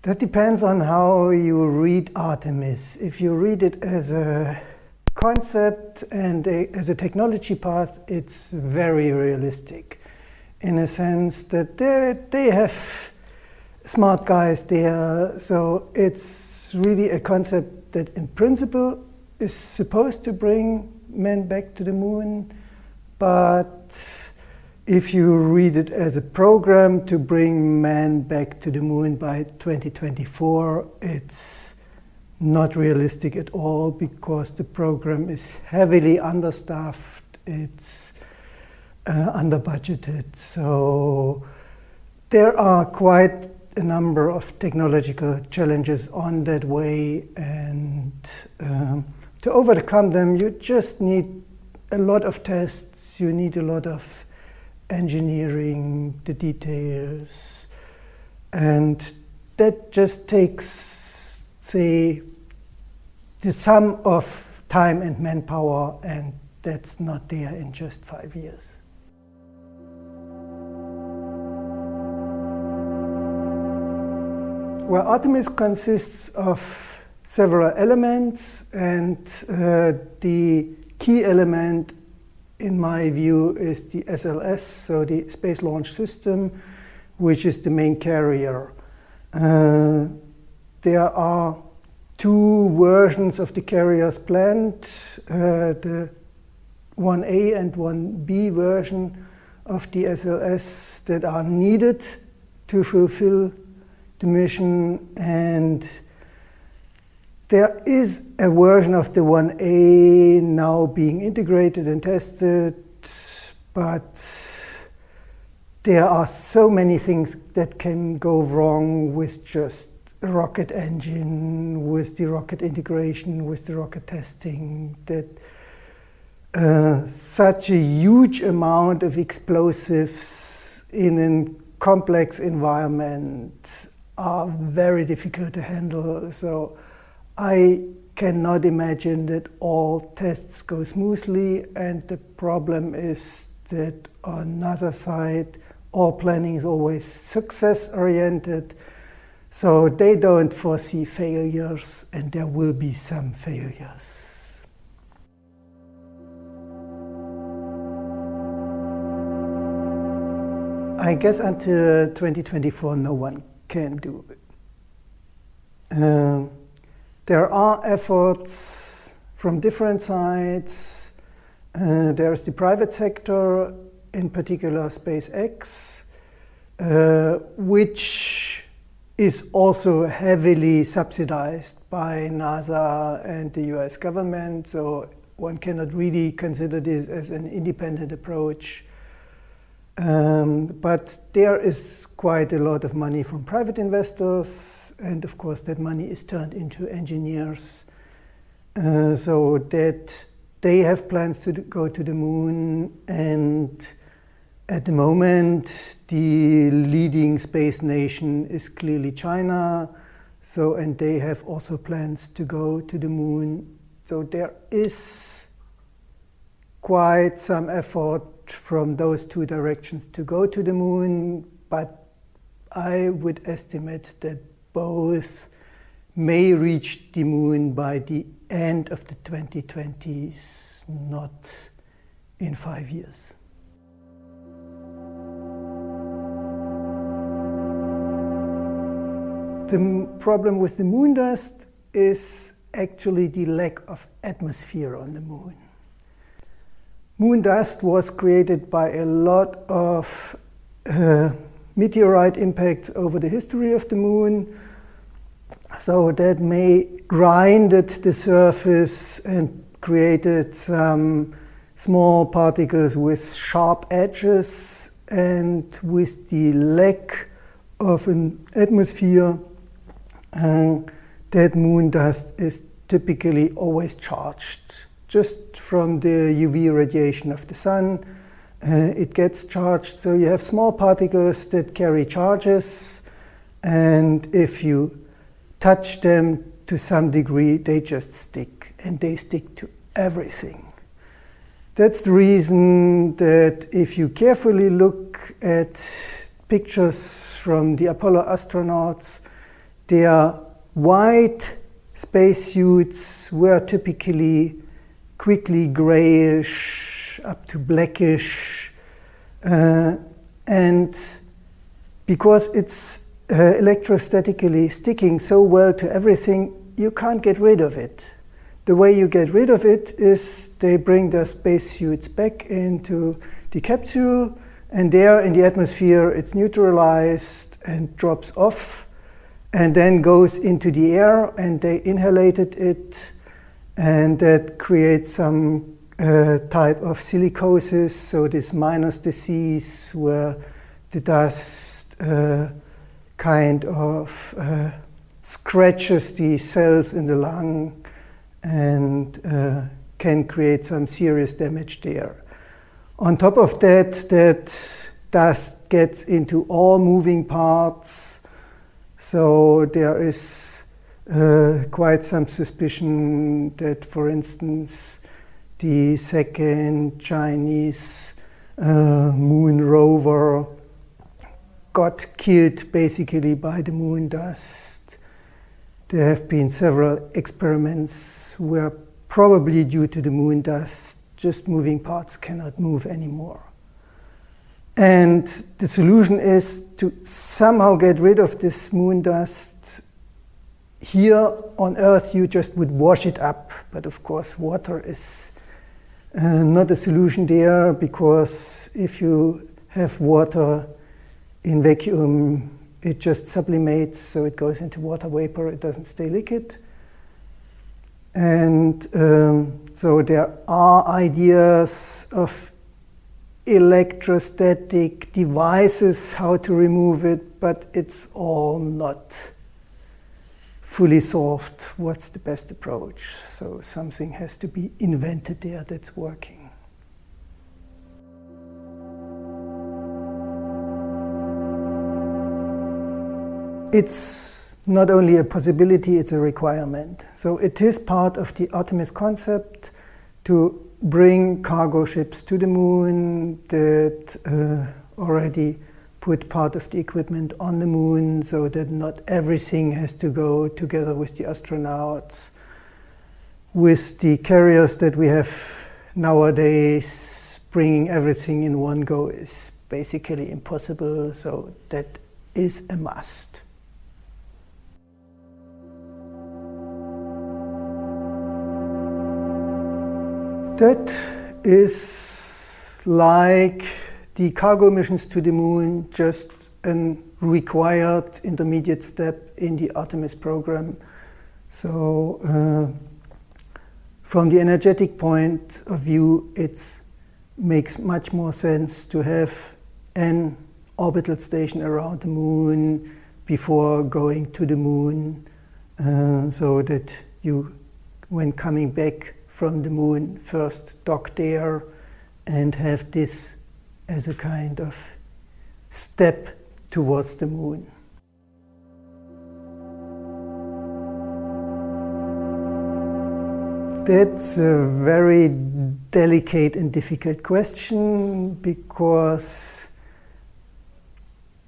That depends on how you read Artemis. If you read it as a concept and as a technology path, it's very realistic in a sense that they have smart guys there. So it's really a concept that in principle is supposed to bring men back to the moon, but if you read it as a program to bring man back to the moon by 2024, it's not realistic at all because the program is heavily understaffed, it's under budgeted. So there are quite a number of technological challenges on that way, and to overcome them you just need a lot of tests, you need a lot of engineering, the details, and that just takes, say, the sum of time and manpower, and that's not there in just 5 years. Well, Artemis consists of several elements, and the key element in my view is the SLS, so the Space Launch System, which is the main carrier. There are two versions of the carriers planned, the 1A and 1B version of the SLS that are needed to fulfill the mission, and there is a version of the 1A now being integrated and tested, but there are so many things that can go wrong with just a rocket engine, with the rocket integration, with the rocket testing, that such a huge amount of explosives in a complex environment are very difficult to handle. So I cannot imagine that all tests go smoothly, and the problem is that on NASA side, all planning is always success-oriented, so they don't foresee failures, and there will be some failures. I guess until 2024, no one can do it. There are efforts from different sides. There's the private sector, in particular SpaceX, which is also heavily subsidized by NASA and the US government, so one cannot really consider this as an independent approach. But there is quite a lot of money from private investors, and of course that money is turned into engineers, so that they have plans to go to the moon, and at the moment the leading space nation is clearly China, so, and they have also plans to go to the moon. So there is quite some effort from those two directions to go to the moon, but I would estimate that both may reach the moon by the end of the 2020s, not in 5 years. The problem with the moon dust is actually the lack of atmosphere on the moon. Moon dust was created by a lot of meteorite impacts over the history of the moon, so that may grinded the surface and created some small particles with sharp edges, and with the lack of an atmosphere, that moon dust is typically always charged. Just from the UV radiation of the sun, it gets charged. So you have small particles that carry charges, and if you touch them to some degree, they just stick, and they stick to everything. That's the reason that if you carefully look at pictures from the Apollo astronauts, Their white spacesuits were typically quickly grayish up to blackish, and because it's electrostatically sticking so well to everything, you can't get rid of it. The way you get rid of it is they bring the spacesuits back into the capsule, and there in the atmosphere it's neutralized and drops off, and then goes into the air, and they inhalated it, and that creates some type of silicosis, so this minus disease where the dust kind of scratches the cells in the lung and can create some serious damage there. On top of that, that dust gets into all moving parts, so there is quite some suspicion that, for instance, the second Chinese moon rover got killed basically by the moon dust. There have been several experiments where probably due to the moon dust, just moving parts cannot move anymore. And the solution is to somehow get rid of this moon dust. Here on Earth, you just would wash it up, but of course water is not a solution there, because if you have water in vacuum, it just sublimates, so it goes into water vapor, it doesn't stay liquid. And so there are ideas of electrostatic devices, how to remove it, but it's all not fully solved. What's the best approach? So something has to be invented there that's working. It's not only a possibility, it's a requirement. So it is part of the Artemis concept to bring cargo ships to the moon that already put part of the equipment on the moon, so that not everything has to go together with the astronauts. With the carriers that we have nowadays, bringing everything in one go is basically impossible, so that is a must. That is like the cargo missions to the moon, just a required intermediate step in the Artemis program. So from the energetic point of view, it makes much more sense to have an orbital station around the moon before going to the moon, so that you, when coming back from the moon, first dock there and have this as a kind of step towards the moon. That's a very delicate and difficult question, because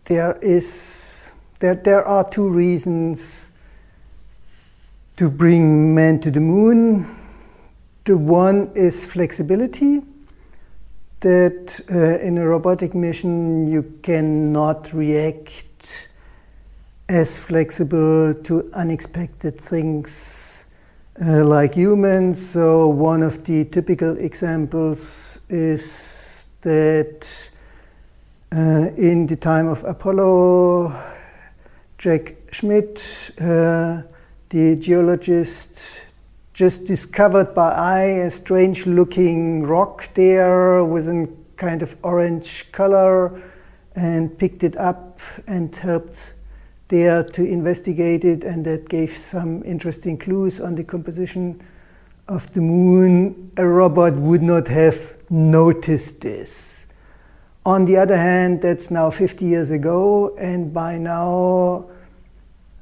there are two reasons to bring man to the moon. The one is flexibility, that in a robotic mission you cannot react as flexible to unexpected things like humans. So one of the typical examples is that in the time of Apollo, Jack Schmitt, the geologist, just discovered by eye a strange-looking rock there with a kind of orange color, and picked it up and helped there to investigate it, and that gave some interesting clues on the composition of the moon. A robot would not have noticed this. On the other hand, that's now 50 years ago, and by now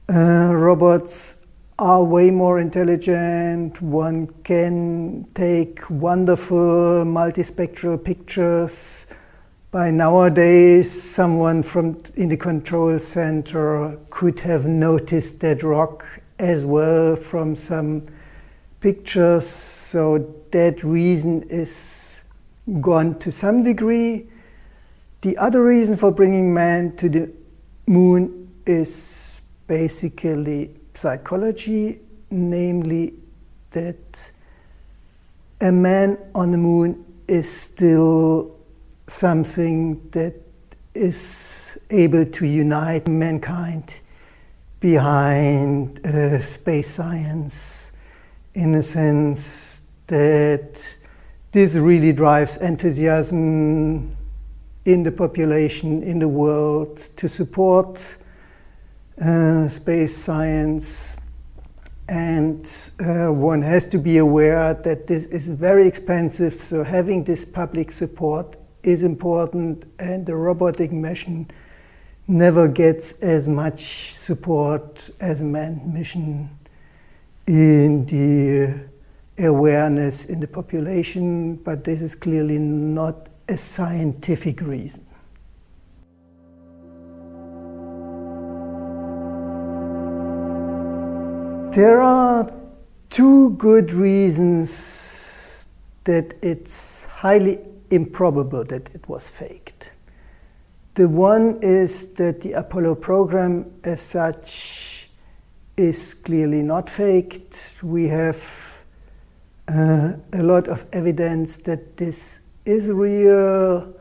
robots are way more intelligent. One can take wonderful multispectral pictures by nowadays, someone in the control center could have noticed that rock as well from some pictures, so that reason is gone to some degree. The other reason for bringing man to the moon is basically psychology, namely that a man on the moon is still something that is able to unite mankind behind space science, in a sense that this really drives enthusiasm in the population, in the world, to support space science. And one has to be aware that this is very expensive, so having this public support is important, and the robotic mission never gets as much support as a manned mission in the awareness in the population, but this is clearly not a scientific reason. There are two good reasons that it's highly improbable that it was faked. The one is that the Apollo program as such is clearly not faked. We have a lot of evidence that this is real.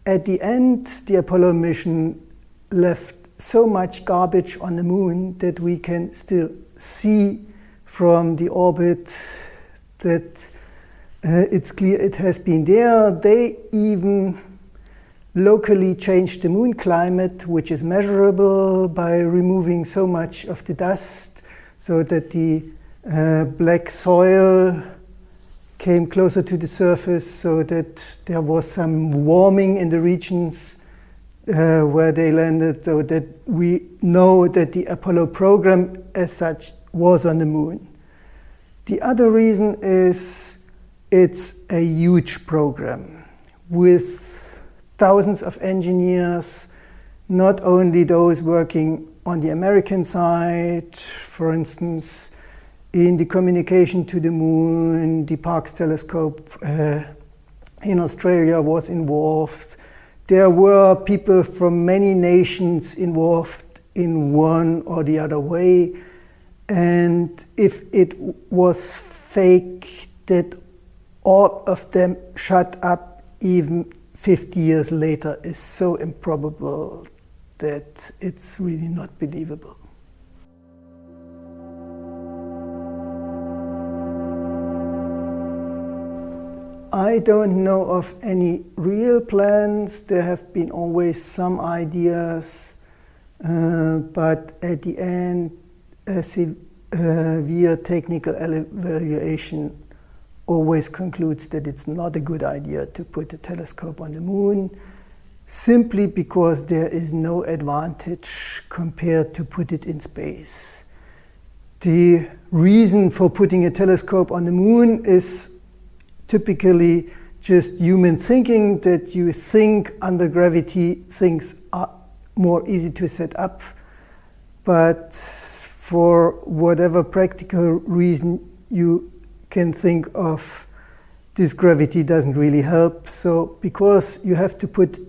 At the end, the Apollo mission left so much garbage on the moon that we can still see from the orbit that it's clear it has been there. They even locally changed the moon climate, which is measurable by removing so much of the dust so that the black soil came closer to the surface, so that there was some warming in the regions where they landed, so that we know that the Apollo program as such was on the moon. The other reason is it's a huge program with thousands of engineers, not only those working on the American side, for instance, in the communication to the moon, the Parkes telescope in Australia was involved. There were people from many nations involved in one or the other way. And if it was fake, that all of them shut up even 50 years later is so improbable that it's really not believable. I don't know of any real plans. There have been always some ideas, but at the end, a severe technical evaluation always concludes that it's not a good idea to put a telescope on the moon, simply because there is no advantage compared to put it in space. The reason for putting a telescope on the moon is typically just human thinking, that you think under gravity things are more easy to set up, but for whatever practical reason you can think of, this gravity doesn't really help. So because you have to put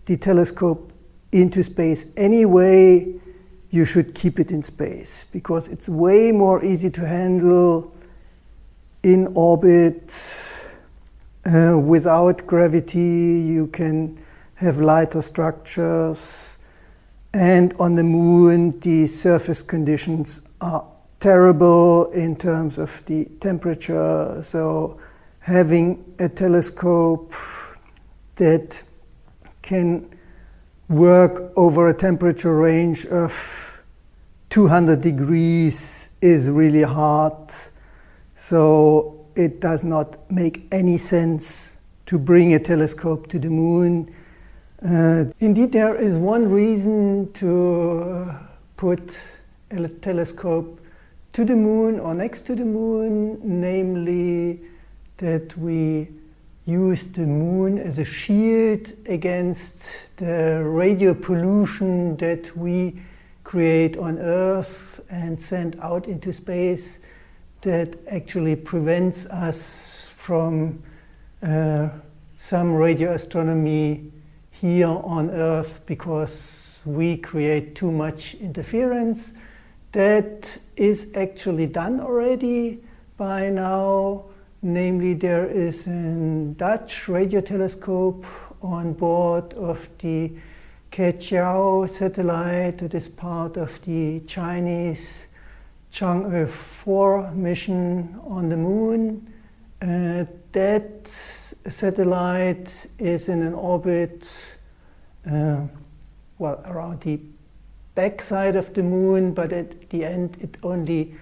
the telescope into space anyway, you should keep it in space, because it's way more easy to handle in orbit. Without gravity, you can have lighter structures. And on the moon, the surface conditions are terrible in terms of the temperature. So having a telescope that can work over a temperature range of 200 degrees is really hard. So it does not make any sense to bring a telescope to the moon. Indeed, there is one reason to put a telescope to the moon or next to the moon, namely that we use the moon as a shield against the radio pollution that we create on Earth and send out into space, that actually prevents us from some radio astronomy here on Earth because we create too much interference. That is actually done already by now. Namely, there is a Dutch radio telescope on board of the Keqiao satellite that is part of the Chinese Chang'e 4 mission on the moon. That satellite is in an orbit around the backside of the moon, but at the end it only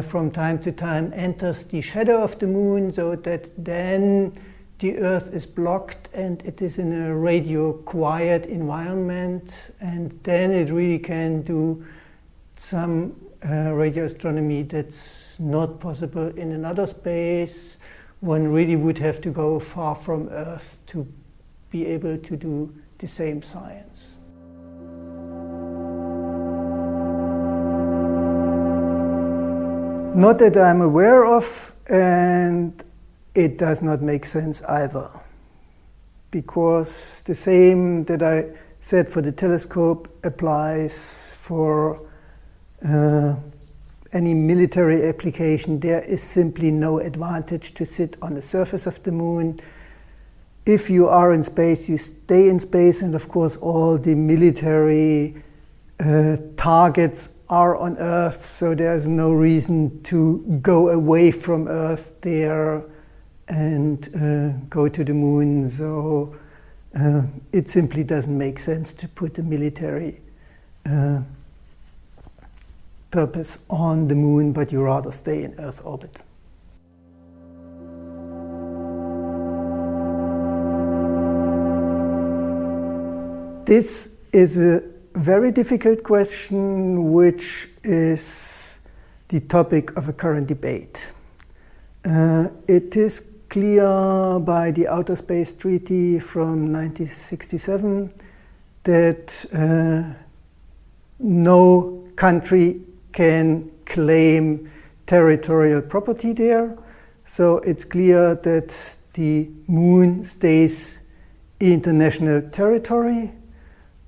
from time to time enters the shadow of the moon, so that then the Earth is blocked and it is in a radio quiet environment, and then it really can do some radio astronomy that's not possible in another space. One really would have to go far from Earth to be able to do the same science. Not that I'm aware of, and it does not make sense either. Because the same that I said for the telescope applies for any military application. There is simply no advantage to sit on the surface of the moon. If you are in space, you stay in space, and of course all the military targets are on Earth, so there's no reason to go away from Earth there and go to the moon. So it simply doesn't make sense to put a military purpose on the moon, but you rather stay in Earth orbit. This is a very difficult question, which is the topic of a current debate. It is clear by the Outer Space Treaty from 1967 that no country can claim territorial property there. So it's clear that the moon stays international territory.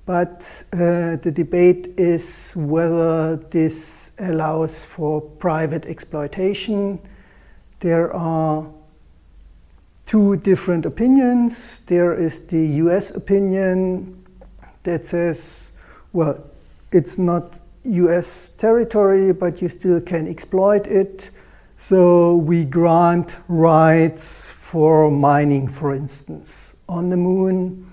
But the debate is whether this allows for private exploitation. There are two different opinions. There is the US opinion that says, well, it's not US territory, but you still can exploit it. So we grant rights for mining, for instance, on the moon.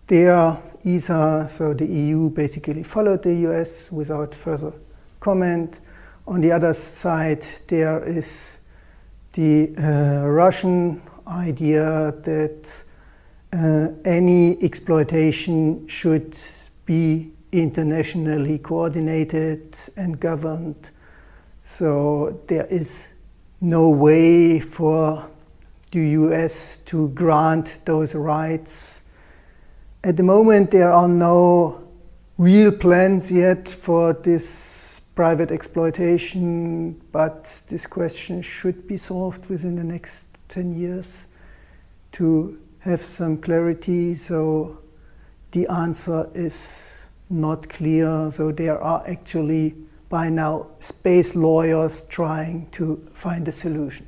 There, ESA, so the EU, basically followed the US without further comment. On the other side, there is the Russian idea that any exploitation should be internationally coordinated and governed. So there is no way for the US to grant those rights. At the moment, there are no real plans yet for this private exploitation, but this question should be solved within the next 10 years to have some clarity. So the answer is not clear. So there are actually, by now, space lawyers trying to find a solution.